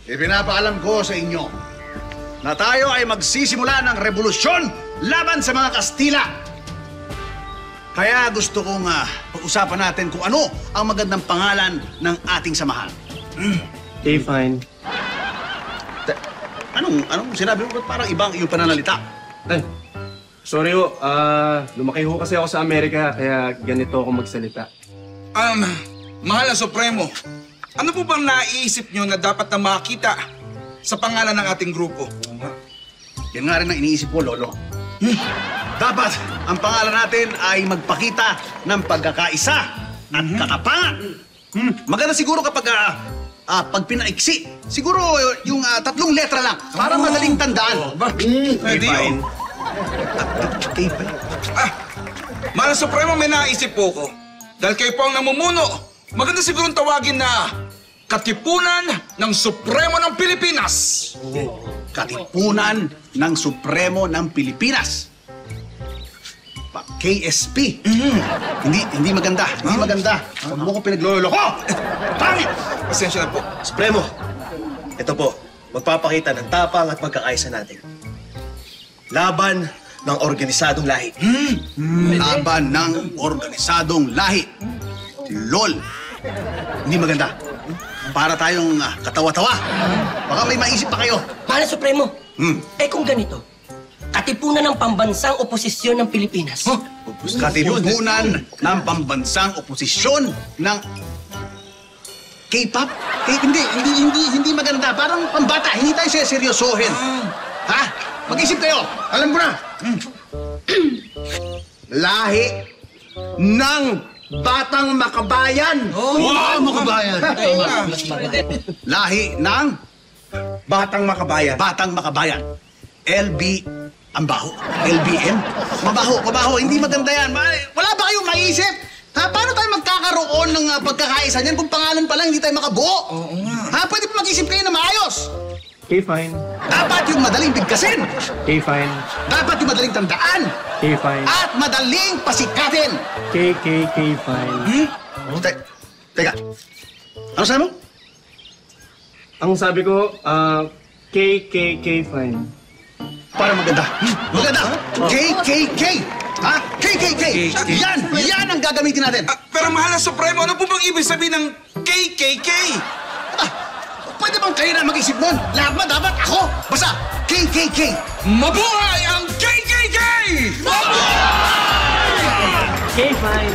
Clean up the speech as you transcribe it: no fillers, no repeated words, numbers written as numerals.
Ipinapaalam ko sa inyo na tayo ay magsisimula ng revolusyon laban sa mga Kastila. Kaya gusto kong pag-usapan natin kung ano ang magandang pangalan ng ating samahan. Okay, fine. Anong sinabi mo? Ba't parang ibang iyong pananalita? Ay, sorry ho. Lumaki ho kasi ako sa Amerika, kaya ganito ako magsalita. Mahal na Supremo, ano po bang naiisip nyo na dapat na makita sa pangalan ng ating grupo? Yan nga rin ang iniisip ko, Lolo. Dapat ang pangalan natin ay magpakita ng pagkakaisa at katapangan. Maganda siguro kapag pag pinaiksi, siguro yung 3 letra lang para madaling tandaan. Pwede yun. Mahal na Supremo, may naisip po ko. Dahil kayo po ang namumuno, maganda siguro tawagin na Katipunan ng Supremo ng Pilipinas. Katipunan ng Supremo ng Pilipinas. KSP. Hindi maganda. Hindi maganda. Huwag mo ko pinagloloko. Pangit! Pasensya na po. Supremo, ito po, magpapakita ng tapang at pagkakaisa natin. Laban ng organisadong lahi. Laban ng organisadong lahi. LOL. Hindi maganda. Para tayong katawa-tawa. Baka may maisip pa kayo. Mahal na Supremo, kung ganito, Katipunan ng Pambansang Oposisyon ng Pilipinas. Katipunan ng Pambansang Oposisyon ng K-pop? Hindi maganda. Parang pambata. Hindi tayo seryosohin. Ha? Mag-isip kayo. Alam ko na. Lahi ng Batang Makabayan. Wow, Makabayan. Lahi ng Batang Makabayan. Batang Makabayan. LB ang baho. LBM? Mabaho. Hindi maganda yan. Wala ba kayong maisip? Ha? Paano tayo magkakaroon ng pagkakaisa niyan kung pangalan pa lang hindi tayo makabuo? Oo nga. Ha? Pwede pa mag-isip kayo na maayos. Okay, fine. Dapat yung madaling bigkasin. Okay, fine. Dapat yung madaling tandaan. Okay, fine. At madaling pasikatin. Okay, fine. Teka. Ano sabi mo? Ang sabi ko, fine. Para maganda. Maganda. KKK. Ha? KKK. Yan ang gagamitin natin. Pero mahal na Supremo, ano po bang ibig sabihin ng KKK? Pwede bang kayo na mag-isip nun? Lahat ba dapat ako? Basta, KKK. Mabuhay ang KKK! Okay, fine.